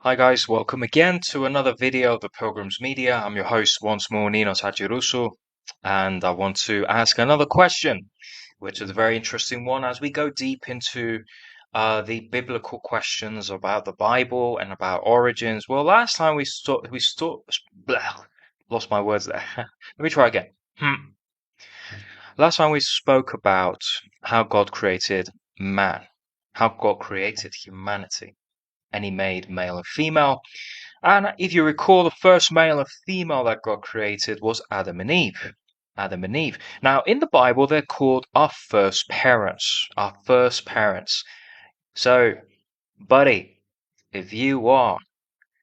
Hi guys, welcome again to another video of the Pilgrims Media. I'm your host once more, Ninos Hajirusu, and I want to ask another question, which is a very interesting one as we go deep into the biblical questions about the Bible and about origins. Well, last time lost my words there. Let me try again. Last time we spoke about how God created man, how God created humanity, and he made male and female. And if you recall, the first male and female that God created was Adam and Eve. Adam and Eve. Now, in the Bible, they're called our first parents. Our first parents. So, buddy, if you are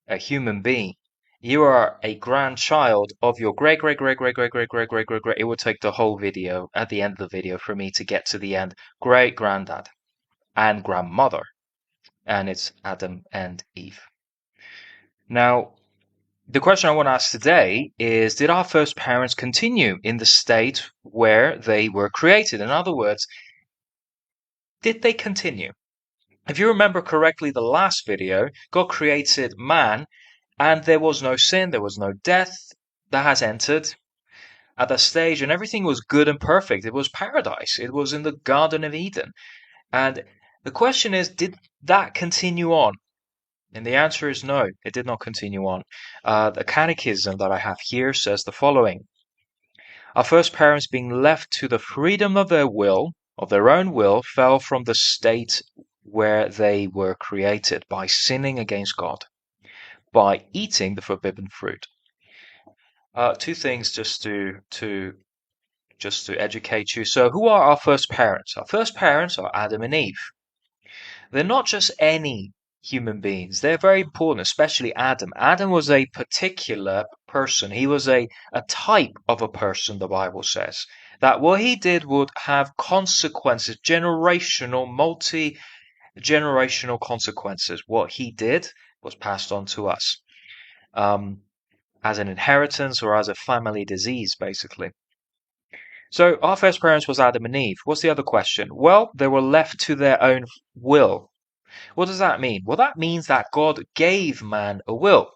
a human being, you are a grandchild of your great, great, great, great, great, great, great, great, great, great. It would take the whole video at the end of the video for me to get to the end. Great granddad and grandmother. And it's Adam and Eve. Now, the question I want to ask today is, did our first parents continue in the state where they were created? In other words, did they continue? If you remember correctly, the last video, God created man and there was no sin, there was no death that has entered at that stage, and everything was good and perfect. It was paradise. It was in the Garden of Eden. And the question is, did that continue on? And the answer is no, it did not continue on. The catechism that I have here says the following. Our first parents, being left to the freedom of their will, of their own will, fell from the state where they were created by sinning against God, by eating the forbidden fruit. Two things just to educate you. So, who are our first parents? Our first parents are Adam and Eve. They're not just any human beings. They're very important, especially Adam. Adam was a particular person. He was a type of a person, the Bible says. That what he did would have consequences, generational, multi-generational consequences. What he did was passed on to us as an inheritance or as a family disease, basically. So our first parents was Adam and Eve. What's the other question? Well, they were left to their own will. What does that mean? Well, that means that God gave man a will.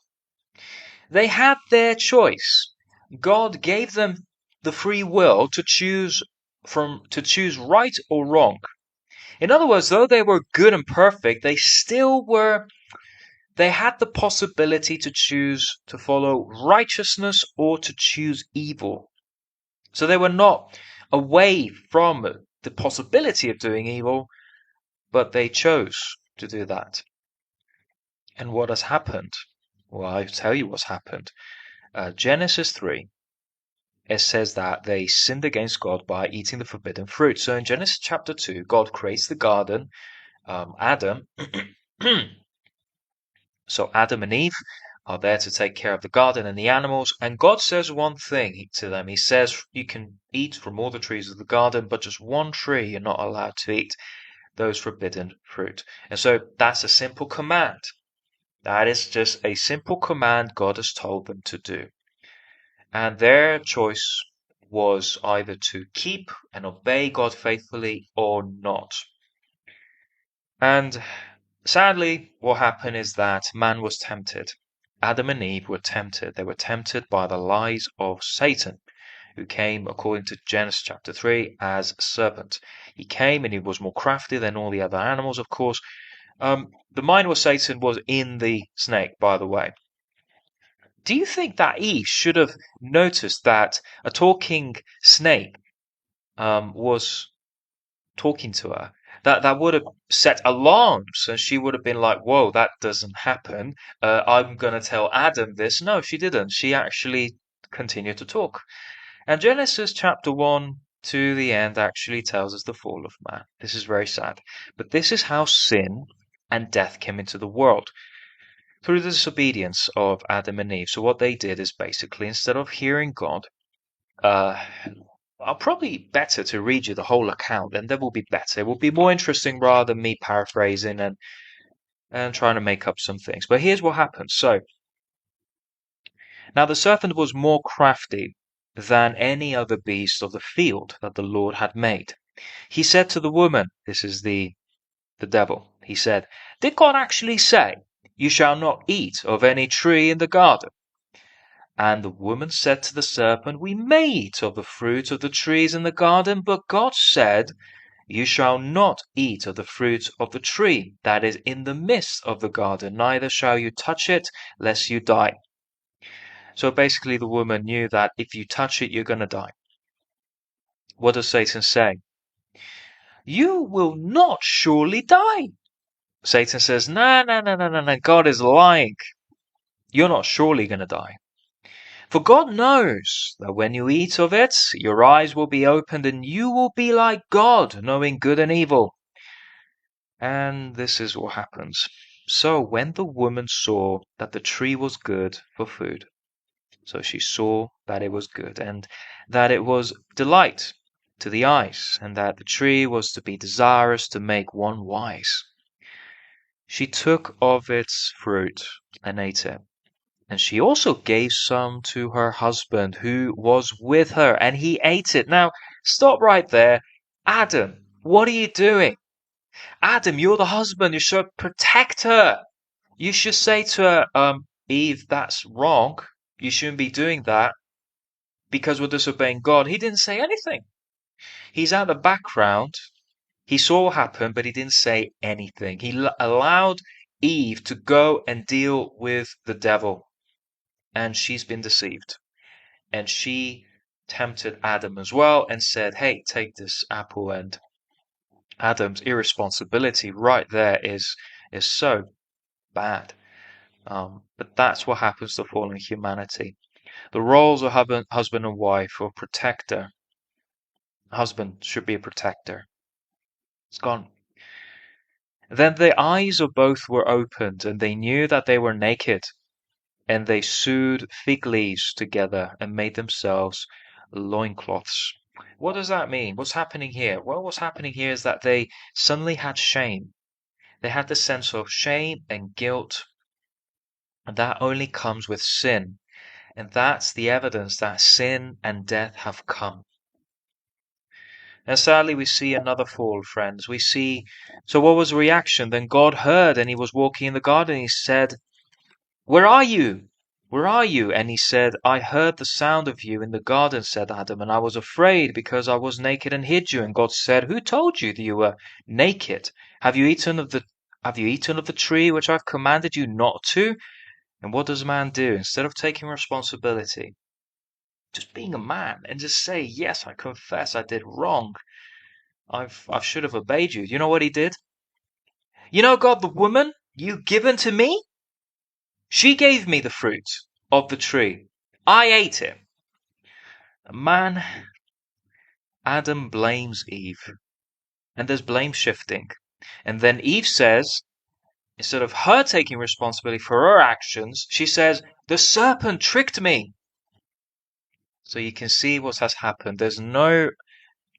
They had their choice. God gave them the free will to choose right or wrong. In other words, though they were good and perfect, they had the possibility to choose to follow righteousness or to choose evil. So they were not away from the possibility of doing evil, but they chose to do that. And what has happened? Well, I'll tell you what's happened. Genesis 3, it says that they sinned against God by eating the forbidden fruit. So in Genesis chapter 2, God creates the garden, Adam. So Adam and Eve are there to take care of the garden and the animals. And God says one thing to them. He says, you can eat from all the trees of the garden, but just one tree you're not allowed to eat, those forbidden fruit. And so that's a simple command. That is just a simple command God has told them to do. And their choice was either to keep and obey God faithfully or not. And sadly, what happened is that man was tempted. Adam and Eve were tempted. They were tempted by the lies of Satan, who came, according to Genesis chapter 3, as a serpent. He came and he was more crafty than all the other animals, of course. The mind of Satan was in the snake, by the way. Do you think that Eve should have noticed that a talking snake was talking to her? That would have set alarms, and she would have been like, "Whoa, that doesn't happen. I'm gonna tell Adam this." No, she didn't. She actually continued to talk. And Genesis chapter 1 to the end actually tells us the fall of man. This is very sad. But this is how sin and death came into the world. Through the disobedience of Adam and Eve. So what they did is basically, instead of hearing God, I'll probably better to read you the whole account, and that will be better. It will be more interesting rather than me paraphrasing and trying to make up some things. But here's what happened. So, now the serpent was more crafty than any other beast of the field that the Lord had made. He said to the woman, this is the devil, he said, did God actually say, You shall not eat of any tree in the garden. And the woman said to the serpent, We may eat of the fruit of the trees in the garden, but God said, You shall not eat of the fruit of the tree that is in the midst of the garden, neither shall you touch it, lest you die. So basically, the woman knew that if you touch it, you're going to die. What does Satan say? You will not surely die. Satan says, No, no, no, no, no, no. God is lying. You're not surely going to die. For God knows that when you eat of it, your eyes will be opened and you will be like God, knowing good and evil. And this is what happens. So when the woman saw that the tree was good for food, so she saw that it was good, and that it was delight to the eyes, and that the tree was to be desirous to make one wise. She took of its fruit and ate it. And she also gave some to her husband who was with her, and he ate it. Now, stop right there. Adam, what are you doing? Adam, you're the husband. You should protect her. You should say to her, Eve, that's wrong. You shouldn't be doing that because we're disobeying God. He didn't say anything. He's at the background. He saw what happened, but he didn't say anything. He allowed Eve to go and deal with the devil. And she's been deceived. And she tempted Adam as well and said, Hey, take this apple. And Adam's irresponsibility right there is so bad. But that's what happens to fallen humanity. The roles of husband and wife or protector. Husband should be a protector. It's gone. Then the eyes of both were opened, and they knew that they were naked. And they sewed fig leaves together and made themselves loincloths. What does that mean? What's happening here? Well, what's happening here is that they suddenly had shame. They had the sense of shame and guilt, and that only comes with sin. And that's the evidence that sin and death have come. And sadly, we see another fall, friends. We see, so what was the reaction? Then God heard, and he was walking in the garden. He said, Where are you? Where are you? And he said, I heard the sound of you in the garden, said Adam, and I was afraid because I was naked and hid you. And God said, Who told you that you were naked? Have you eaten of the tree which I've commanded you not to? And what does man do? Instead of taking responsibility, just being a man and just say, Yes, I confess I did wrong. I should have obeyed you. You know what he did? You know, God, the woman you given to me, she gave me the fruit of the tree. I ate it. Man, Adam blames Eve. And there's blame shifting. And then Eve says, instead of her taking responsibility for her actions, she says, The serpent tricked me. So you can see what has happened. There's no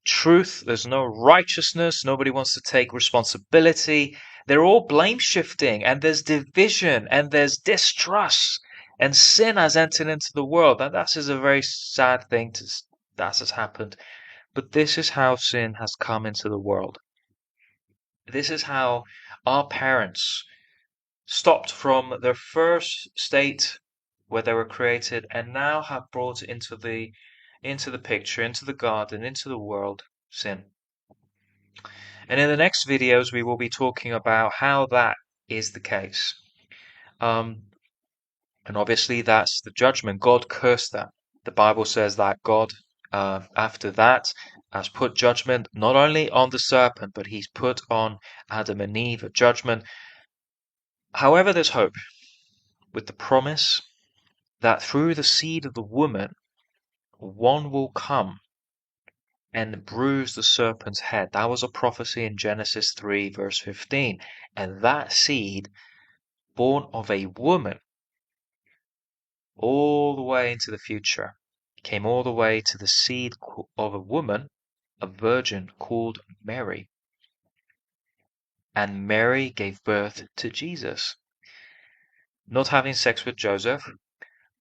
truth, there's no righteousness, nobody wants to take responsibility. They're all blame shifting, and there's division, and there's distrust, and sin has entered into the world. That is a very sad thing that has happened. But this is how sin has come into the world. This is how our parents stopped from their first state where they were created and now have brought into the picture, into the garden, into the world, sin. And in the next videos, we will be talking about how that is the case. And obviously, that's the judgment. God cursed that. The Bible says that God, after that, has put judgment not only on the serpent, but he's put on Adam and Eve a judgment. However, there's hope with the promise that through the seed of the woman, one will come and bruise the serpent's head. That was a prophecy in Genesis 3, verse 15. And that seed, born of a woman, all the way into the future, came all the way to the seed of a woman, a virgin called Mary. And Mary gave birth to Jesus. Not having sex with Joseph,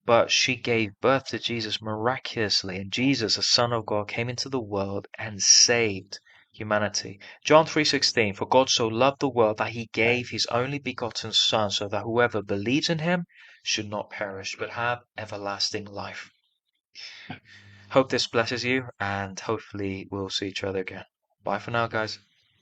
but she gave birth to Jesus miraculously. And Jesus, the Son of God, came into the world and saved humanity. John 3:16, for God so loved the world that he gave his only begotten Son, so that whoever believes in him should not perish, but have everlasting life. Hope this blesses you, and hopefully we'll see each other again. Bye for now, guys.